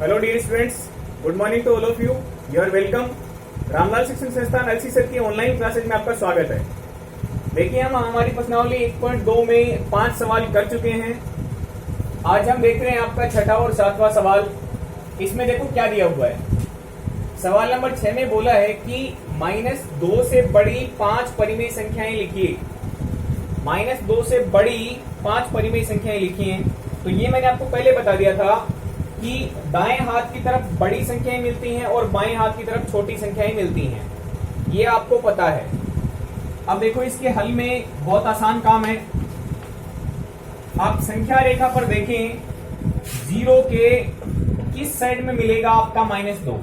Hello dear students, good morning to all of you. You are welcome. Ramlal Shikshan Sansthan LC sir की online classes में आपका स्वागत है। देखिए, हम हमारी प्रश्नावली 1.2 में 5 सवाल कर चुके हैं। आज हम देख रहे हैं आपका छठा और सातवां सवाल। इसमें देखो क्या दिया हुआ है। सवाल नंबर 6 में बोला है कि -2 से बड़ी 5 परिमेय संख्याएं लिखिए। -2 से बड़ी 5 परिमेय संख्याएं लिखिए। तो ये मैंने आपको पहले बता दिया था कि दाएं हाथ की तरफ बड़ी संख्याएं मिलती हैं और बाएं हाथ की तरफ छोटी संख्याएं मिलती हैं। ये आपको पता है। अब देखो, इसके हल में बहुत आसान काम है। आप संख्या रेखा पर देखें, 0 के किस साइड में मिलेगा आपका -2।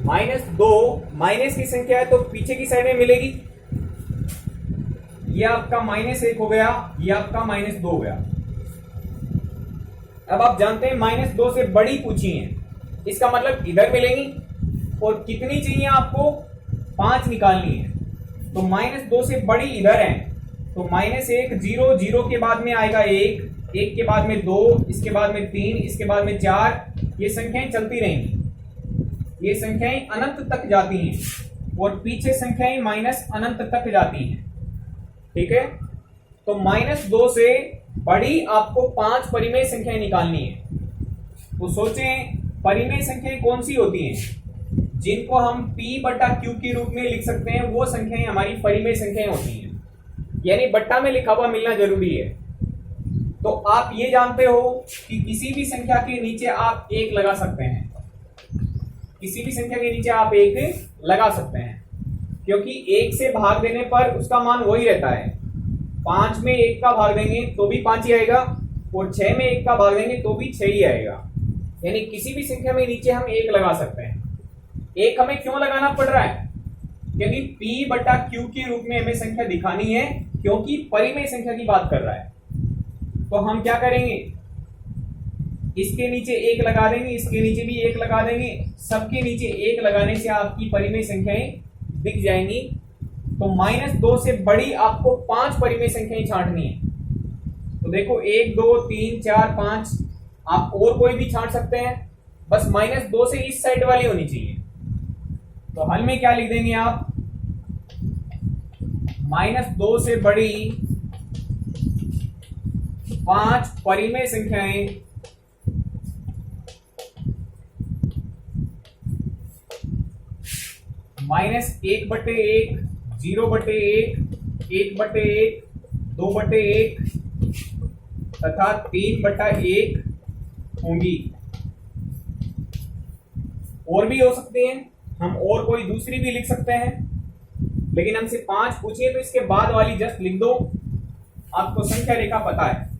-2 माइनस की संख्या है तो पीछे की साइड में मिलेगी। ये आपका -1 हो गया, ये आपका -2 हो गया। अब आप जानते हैं -2 से बड़ी पूछी है, इसका मतलब इधर मिलेंगी। और कितनी चाहिए आपको? 5 निकालनी है। तो -2 से बड़ी इधर है, तो -1 0 0 के बाद में आएगा 1, 1 के बाद में 2, इसके बाद में 3, इसके बाद में 4। ये संख्याएं चलती रहेंगी। ये संख्याएं अनंत तक जाती हैं और पीछे संख्याएं माइनस अनंत तक जाती हैं। ठीक है, तो -2 से बड़ी आपको 5 परिमेय संख्याएं निकालनी है। तो सोचें, परिमेय संख्याएं कौन सी होती हैं? जिनको हम P/Q के रूप में लिख सकते हैं, वो संख्याएं हमारी परिमेय संख्याएं होती हैं। यानी बट्टा में लिखा हुआ मिलना जरूरी है। तो आप ये जानते हो कि किसी भी संख्या के नीचे आप 1 लगा सकते हैं। किसी भी संख्या के नीचे आप 1 लगा सकते हैं, क्योंकि 1 से भाग देने पर उसका मान वही रहता है। 5 में 1 का भाग देंगे तो भी 5 ही आएगा, और 6 में 1 का भाग देंगे तो भी 6 ही आएगा। यानी किसी भी संख्या में नीचे हम 1 लगा सकते हैं। 1 हमें क्यों लगाना पड़ रहा है? क्योंकि P/Q के रूप में हमें संख्या दिखानी है, क्योंकि परिमेय संख्या की बात कर रहा है। तो हम क्या करेंगे? इसके नीचे 1 लगा देंगे, इसके नीचे भी 1 लगा देंगे। सबके नीचे 1 लगाने से आपकी परिमेय संख्याएं दिख जाएंगी। तो -2 से बड़ी आपको 5 परिमेय संख्याएं छांटनी है। तो देखो, 1 2 3 4 5, आप और कोई भी छांट सकते हैं, बस -2 से इस साइड वाली होनी चाहिए। तो हल में क्या लिख देंगे आप? -2 से बड़ी 5 परिमेय संख्याएं -1/1, 0/1, 1/1, 2/1 तथा 3/1 होंगी। और भी हो सकते हैं, हम और कोई दूसरी भी लिख सकते हैं, लेकिन हमसे 5 पूछिए तो इसके बाद वाली जस्ट लिख दो। आपको संख्या रेखा पता है।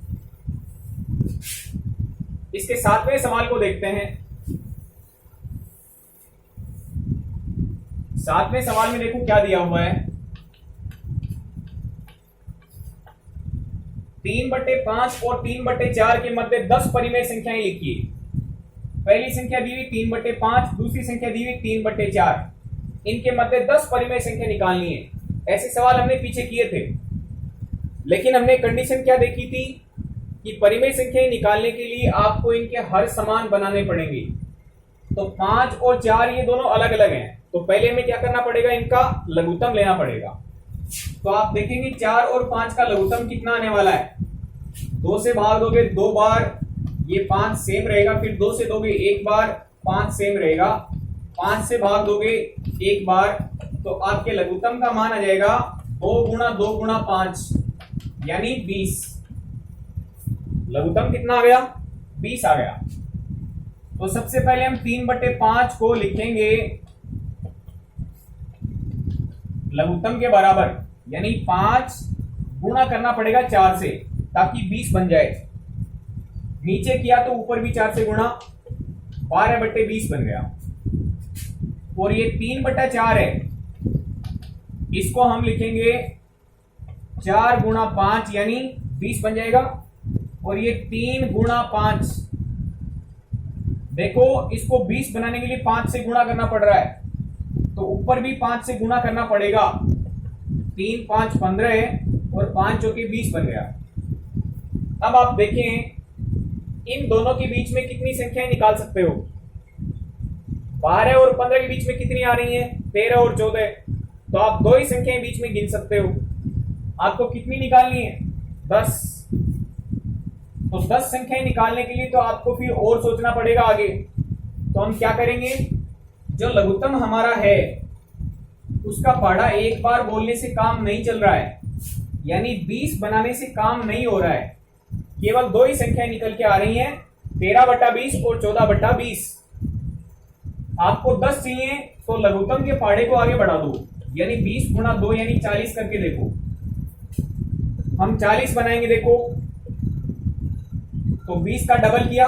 इसके 7वें सवाल को देखते हैं। 7वें सवाल में देखो क्या दिया हुआ है। 3/5 और 3/4 के मध्य 10 परिमेय संख्याएं लिखिए। पहली संख्या दी हुई 3/5, दूसरी संख्या दी हुई 3/4। इनके मध्य 10 परिमेय संख्या निकालनी है। ऐसे सवाल हमने पीछे किए थे, लेकिन हमने कंडीशन क्या देखी थी कि परिमेय संख्याएं निकालने के लिए आपको इनके हर समान बनाने पड़ेंगे। तो 5 और 4 ये दोनों अलग अलग हैं, तो पहले हमें क्या करना पड़ेगा? इनका लघुत्तम लेना पड़ेगा। तो आप देखेंगे 4 और 5 का लघुत्तम कितना आने वाला है? 2 से भाग दोगे 2 बार, ये 5 सेम रहेगा। फिर 2 से दोगे 1 बार, 5 सेम रहेगा। 5 से भाग दोगे 1 बार, तो आपके लघुत्तम का मान आ जाएगा 2 × 2 × 5 यानी 20। लघुत्तम कितना आ गया? 20 आ गया। तो सबसे पहले हम 3/5 को लिखेंगे लघुत्तम के बराबर, यानी 5 गुणा करना पड़ेगा 4 से, ताकि 20 बन जाए। नीचे किया तो ऊपर भी 4 से गुणा, 12/20 बन गया। और ये 3/4 है, इसको हम लिखेंगे 4 × 5 यानी 20 बन जाएगा। और ये 3 × 5, देखो इसको 20 बनाने के लिए 5 से गुणा करना पड़ रहा है, तो ऊपर भी 5 से गुणा करना पड़ेगा। 3 5 15 है और 5 चौके 20 बन गया। अब आप देखें इन दोनों के बीच में कितनी संख्याएं निकाल सकते हो? 12 और 15 के बीच में कितनी आ रही हैं? 13 और 14। तो आप दो ही संख्याएं बीच में गिन सकते हो। आपको कितनी निकालनी है? 10। तो 10 संख्याएं निकालने के लिए तो आपको फिर और सोचना पड़ेगा आगे। तो हम क्या करेंगे, जो लघुत्तम हमारा है उसका पहाड़ा एक बार बोलने से काम नहीं चल रहा है, यानी 20 बनाने से काम नहीं हो रहा है। केवल दो ही संख्याएं निकल के आ रही हैं, 13/20 और 14/20। आपको 10 चाहिए तो लघुत्तम के पहाड़े को आगे बढ़ा दो, यानी 20 गुणा 2 यानी 40 करके देखो। हम 40 बनाएंगे, देखो तो 20 का डबल किया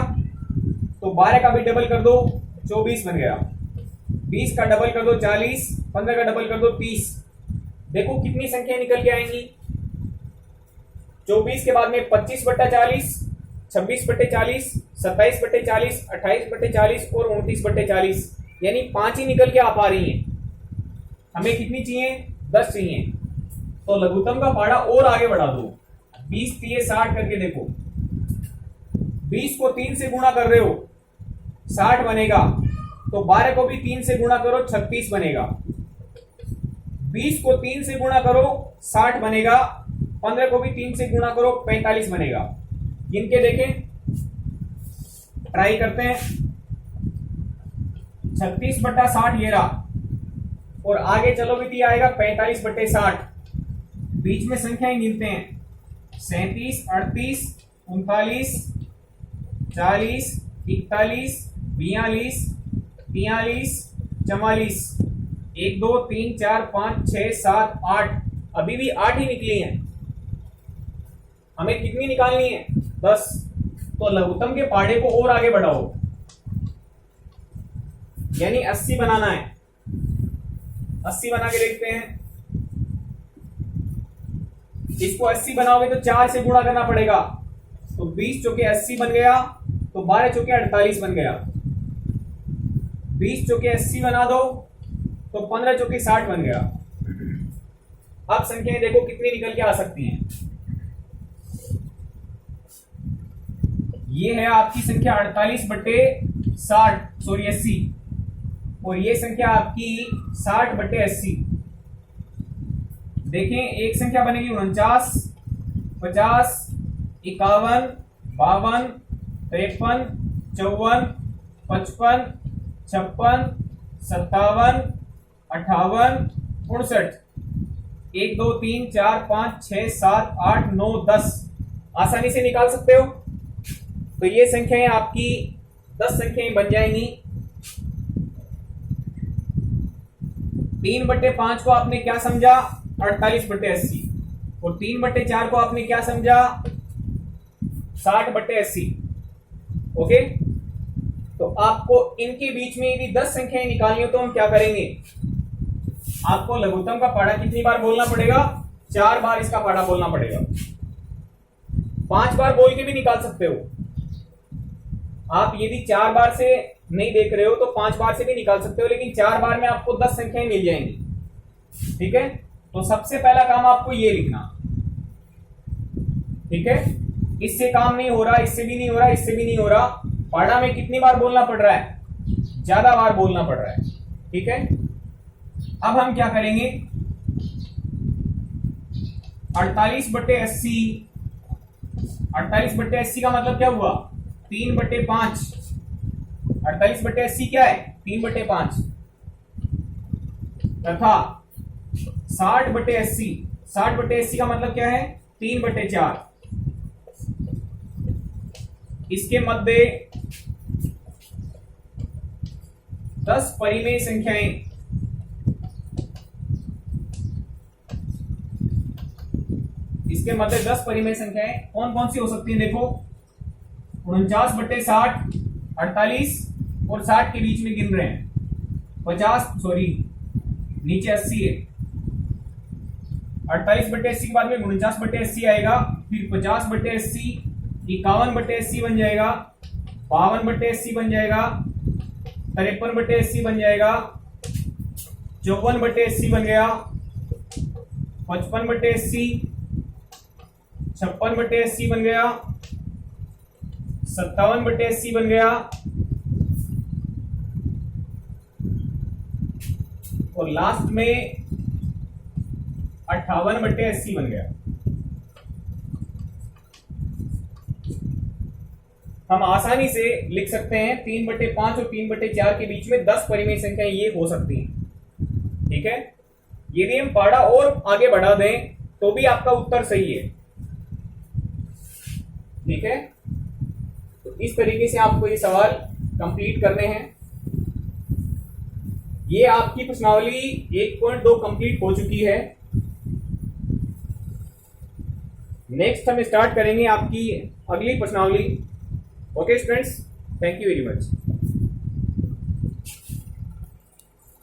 तो 12 का भी डबल कर दो, 24 बन गया। 20 का डबल कर दो 40, 15 का डबल कर दो 30। देखो कितनी संख्या निकल के आएंगी। 24 के बाद में 25/40, 26/40, 27/40, 28/40 और 29/40, यानी 5 ही निकल के आ पा रही हैं। हमें कितनी चाहिए? 10 चाहिए। तो लघुत्तम का पहाड़ा और आगे बढ़ा दो, 20 3 60 करके देखो। 20 को 3 से गुणा कर रहे हो, 60 बनेगा। तो 12 को भी 3 से गुणा करो, 36 बनेगा। 20 को 3 से गुणा करो, 60 बनेगा। 15 को भी 3 से गुणा करो, 45 बनेगा। गिन के देखें, ट्राई करते हैं। 36/60 ये रहा, और आगे चलोगे तो ये आएगा 45/60। बीच में संख्याएं गिनते हैं, 37, 38, 39, 40, 41, 42, 43, 44। 1 2 3 4 5 6 7 8, अभी भी 8 ही निकली हैं। हमें कितनी निकालनी है? 10। तो लघुत्तम के पहाड़े को और आगे बढ़ाओ, यानी 80 बनाना है। 80 बना के देखते हैं। इसको 80 बनाओगे तो 4 से गुणा करना पड़ेगा। तो 20 चौके 80 बन गया, तो 12 चौके 48 बन गया। 20 चौके 80 बना दो तो 15 चौके 60 बन गया। अब संख्याएं देखो कितनी निकल के आ सकती हैं। ये है आपकी संख्या 48/60, सॉरी 80, और ये संख्या आपकी 60/80। देखें, एक संख्या बनेगी 49, 50, 51, 52, 53, 54, 55, 56, 57, 58, 59। 1 2 3 4 5 6 7 8 9 10 आसानी से निकाल सकते हो। तो ये संख्याएं आपकी 10 संख्याएं बन जाएंगी। 3/5 को आपने क्या समझा? 48/80। और 3/4 को आपने क्या समझा? 60/80। ओके, तो आपको इनके बीच में यदि 10 संख्याएं निकालनी हो तो हम क्या करेंगे? आपको लघुत्तम का पहाड़ा कितनी बार बोलना पड़ेगा? 4 बार इसका पहाड़ा बोलना पड़ेगा। 5 बार बोल के भी निकाल सकते हो आप। यदि 4 बार से नहीं देख रहे हो तो 5 बार से भी निकाल सकते हो, लेकिन 4 बार में आपको 10 संख्याएं मिल जाएंगी। ठीक है, तो सबसे पहला काम आपको ये लिखना। ठीक है, इससे काम नहीं हो रहा, इससे भी नहीं हो रहा, इससे भी नहीं हो रहा। पहाड़ा में कितनी बार बोलना पड़ रहा है? ज्यादा बार बोलना पड़ रहा है। ठीक है, अब हम क्या करेंगे? 48/80। 48/80 का मतलब क्या हुआ? 3/5। 48/80 क्या है? 3/5 तथा 60/80। 60/80 का मतलब क्या है? 3/4। इसके मध्य 10 परिमेय संख्याएं। इसके मध्य 10 परिमेय संख्याएं कौन कौन सी हो सकती हैं? देखो, 49/60, 48 और 60 के बीच में गिन रहे हैं। 50, सॉरी नीचे 80 है। 48/80 के बाद में 49/80 आएगा, फिर 50/80, 51/80 बन जाएगा, 52/80 बन जाएगा, 53/80 बन जाएगा, 54/80 बन गया, 55/80, 56/80 बन गया, 57/80 बन गया और लास्ट में 58/80 बन गया। हम आसानी से लिख सकते हैं 3/5 और 3/4 के बीच में 10 परिमेय संख्याएं ये हो सकती हैं। ठीक है, यदि हम पाड़ा और आगे बढ़ा दें तो भी आपका उत्तर सही है। ठीक है, तो इस तरीके से आपको ये सवाल कंप्लीट करने हैं। ये आपकी प्रश्नावली 1.2 कंप्लीट हो चुकी है। नेक्स्ट हम स्टार्ट करेंगे आपकी अगली प्रश्नावली। Okay students, thank you very much.